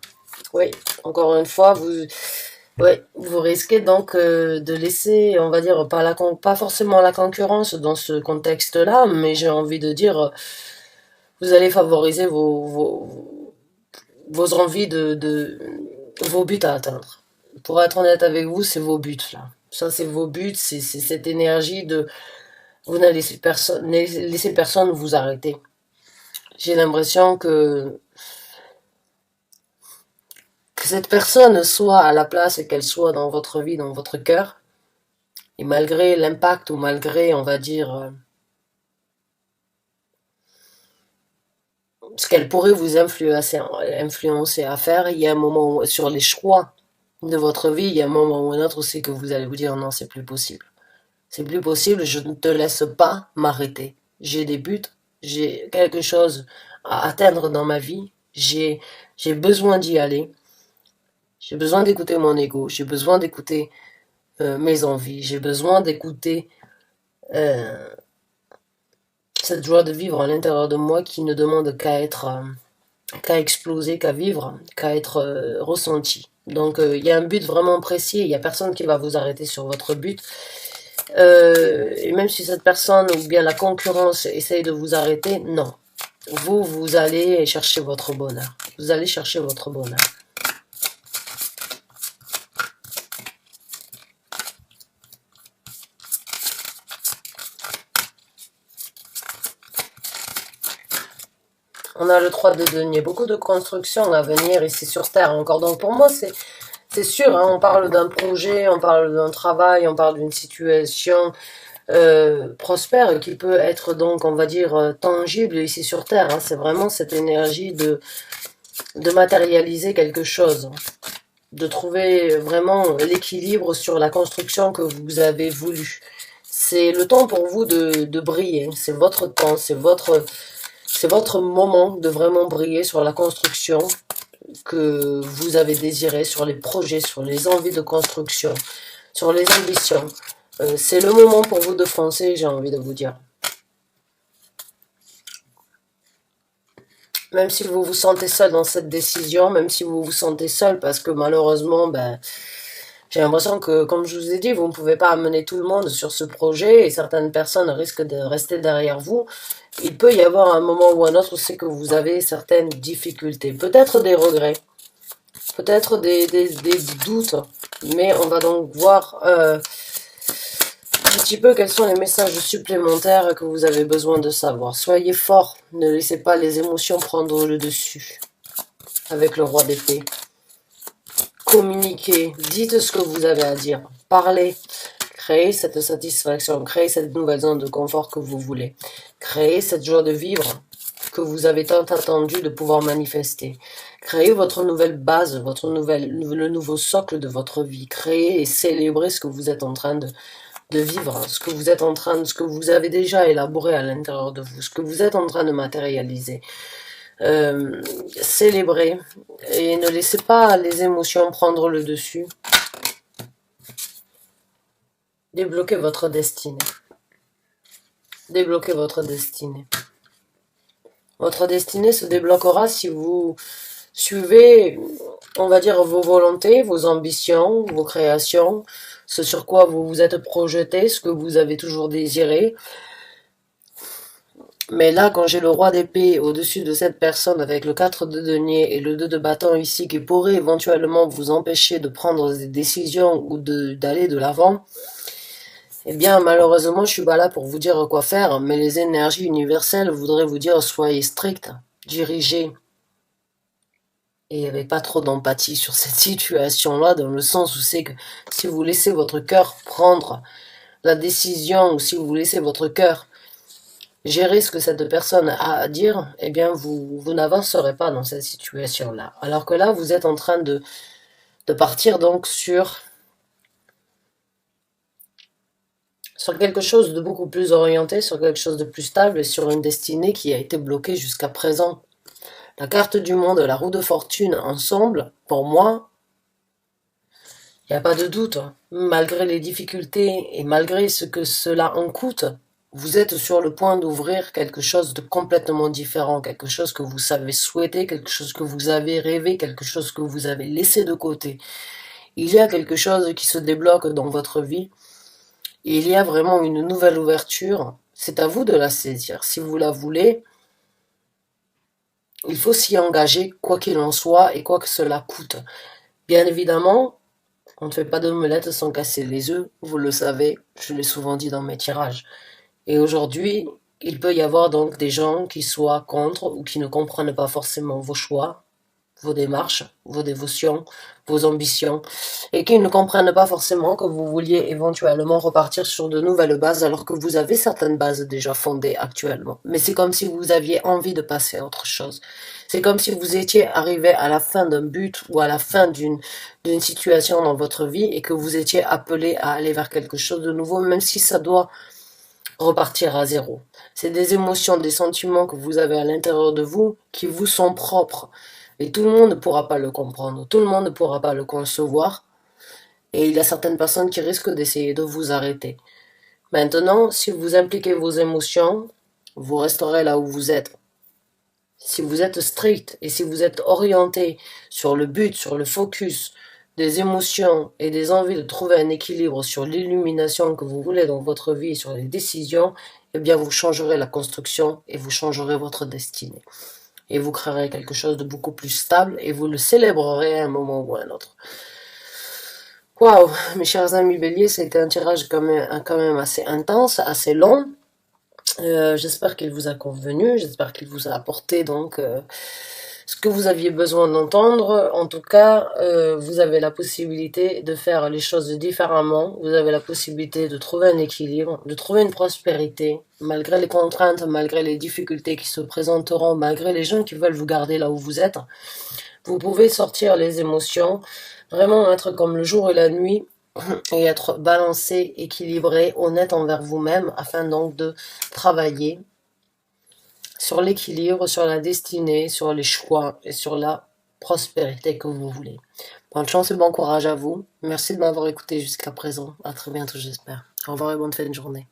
Oui, encore une fois, vous risquez donc de laisser, on va dire, pas forcément la concurrence dans ce contexte-là, mais j'ai envie de dire, vous allez favoriser vos envies vos buts à atteindre. Pour être honnête avec vous, c'est vos buts là. Ça, c'est vos buts, c'est cette énergie de vous n'allez laisser personne vous arrêter. J'ai l'impression que cette personne soit à la place et qu'elle soit dans votre vie, dans votre cœur, et malgré l'impact ou malgré, on va dire, ce qu'elle pourrait vous influencer à faire, il y a un moment où, sur les choix de votre vie, il y a un moment ou un autre où c'est que vous allez vous dire non, c'est plus possible. C'est plus possible, je ne te laisse pas m'arrêter. J'ai des buts, j'ai quelque chose à atteindre dans ma vie, j'ai besoin d'y aller. J'ai besoin d'écouter mon ego, j'ai besoin d'écouter mes envies, j'ai besoin d'écouter cette joie de vivre à l'intérieur de moi qui ne demande qu'à exploser, qu'à vivre, qu'à être ressentie. Donc il y a un but vraiment précis, il n'y a personne qui va vous arrêter sur votre but. Et même si cette personne ou bien la concurrence essaye de vous arrêter, non. Vous allez chercher votre bonheur. Vous allez chercher votre bonheur. On a le 3 de denier. Beaucoup de construction à venir ici sur Terre encore. Donc pour moi, c'est sûr, hein, on parle d'un projet, on parle d'un travail, on parle d'une situation prospère qui peut être donc, on va dire, tangible ici sur Terre. Hein. C'est vraiment cette énergie de matérialiser quelque chose, de trouver vraiment l'équilibre sur la construction que vous avez voulu. C'est le temps pour vous de briller, c'est votre temps, c'est votre moment de vraiment briller sur la construction que vous avez désiré, sur les projets, sur les envies de construction, sur les ambitions. C'est le moment pour vous de foncer, j'ai envie de vous dire. Même si vous vous sentez seul dans cette décision, même si vous vous sentez seul parce que malheureusement, ben, j'ai l'impression que, comme je vous ai dit, vous ne pouvez pas amener tout le monde sur ce projet et certaines personnes risquent de rester derrière vous. Il peut y avoir un moment ou un autre où c'est que vous avez certaines difficultés, peut-être des regrets, peut-être des doutes, mais on va donc voir un petit peu quels sont les messages supplémentaires que vous avez besoin de savoir. Soyez fort, ne laissez pas les émotions prendre le dessus avec le roi d'épée. Communiquez, dites ce que vous avez à dire, parlez, créez cette satisfaction, créez cette nouvelle zone de confort que vous voulez, créez cette joie de vivre que vous avez tant attendu de pouvoir manifester. Créez votre nouvelle base, le nouveau socle de votre vie. Créez et célébrez ce que vous êtes en train de vivre, ce que vous êtes en train, ce que vous avez déjà élaboré à l'intérieur de vous, ce que vous êtes en train de matérialiser. Célébrez et ne laissez pas les émotions prendre le dessus. Débloquez votre destinée. Débloquez votre destinée. Votre destinée se débloquera si vous suivez, on va dire, vos volontés, vos ambitions, vos créations, ce sur quoi vous vous êtes projeté, ce que vous avez toujours désiré. Mais là, quand j'ai le roi d'épée au-dessus de cette personne avec le 4 de denier et le 2 de bâton ici qui pourrait éventuellement vous empêcher de prendre des décisions ou d'aller de l'avant, eh bien, malheureusement, je suis pas là pour vous dire quoi faire, mais les énergies universelles voudraient vous dire soyez strict, dirigez, et avec pas trop d'empathie sur cette situation-là, dans le sens où c'est que si vous laissez votre cœur prendre la décision, ou si vous laissez votre cœur gérer ce que cette personne a à dire, eh bien, vous n'avancerez pas dans cette situation-là. Alors que là, vous êtes en train de partir donc sur quelque chose de beaucoup plus orienté, sur quelque chose de plus stable et sur une destinée qui a été bloquée jusqu'à présent. La carte du monde, la roue de fortune ensemble, pour moi, il n'y a pas de doute. Malgré les difficultés et malgré ce que cela en coûte, vous êtes sur le point d'ouvrir quelque chose de complètement différent, quelque chose que vous savez souhaiter, quelque chose que vous avez rêvé, quelque chose que vous avez laissé de côté. Il y a quelque chose qui se débloque dans votre vie. Il y a vraiment une nouvelle ouverture. C'est à vous de la saisir. Si vous la voulez, il faut s'y engager, quoi qu'il en soit, et quoi que cela coûte. Bien évidemment, on ne fait pas d'omelette sans casser les œufs, vous le savez, je l'ai souvent dit dans mes tirages. Et aujourd'hui, il peut y avoir donc des gens qui soient contre ou qui ne comprennent pas forcément vos choix, vos démarches, vos dévotions, vos ambitions, et qui ne comprennent pas forcément que vous vouliez éventuellement repartir sur de nouvelles bases alors que vous avez certaines bases déjà fondées actuellement. Mais c'est comme si vous aviez envie de passer à autre chose. C'est comme si vous étiez arrivé à la fin d'un but ou à la fin d'une situation dans votre vie et que vous étiez appelé à aller vers quelque chose de nouveau, même si ça doit repartir à zéro. C'est des émotions, des sentiments que vous avez à l'intérieur de vous qui vous sont propres. Et tout le monde ne pourra pas le comprendre, tout le monde ne pourra pas le concevoir. Et il y a certaines personnes qui risquent d'essayer de vous arrêter. Maintenant, si vous impliquez vos émotions, vous resterez là où vous êtes. Si vous êtes strict et si vous êtes orienté sur le but, sur le focus des émotions et des envies de trouver un équilibre sur l'illumination que vous voulez dans votre vie, sur les décisions, eh bien vous changerez la construction et vous changerez votre destinée. Et vous créerez quelque chose de beaucoup plus stable et vous le célébrerez à un moment ou à un autre. Waouh, mes chers amis béliers, c'était un tirage quand même assez intense, assez long. J'espère qu'il vous a convenu, j'espère qu'il vous a apporté donc ce que vous aviez besoin d'entendre. En tout cas, vous avez la possibilité de faire les choses différemment, vous avez la possibilité de trouver un équilibre, de trouver une prospérité, malgré les contraintes, malgré les difficultés qui se présenteront, malgré les gens qui veulent vous garder là où vous êtes. Vous pouvez sortir les émotions, vraiment être comme le jour et la nuit, et être balancé, équilibré, honnête envers vous-même, afin donc de travailler sur l'équilibre, sur la destinée, sur les choix et sur la prospérité que vous voulez. Bonne chance et bon courage à vous. Merci de m'avoir écouté jusqu'à présent. À très bientôt, j'espère. Au revoir et bonne fin de journée.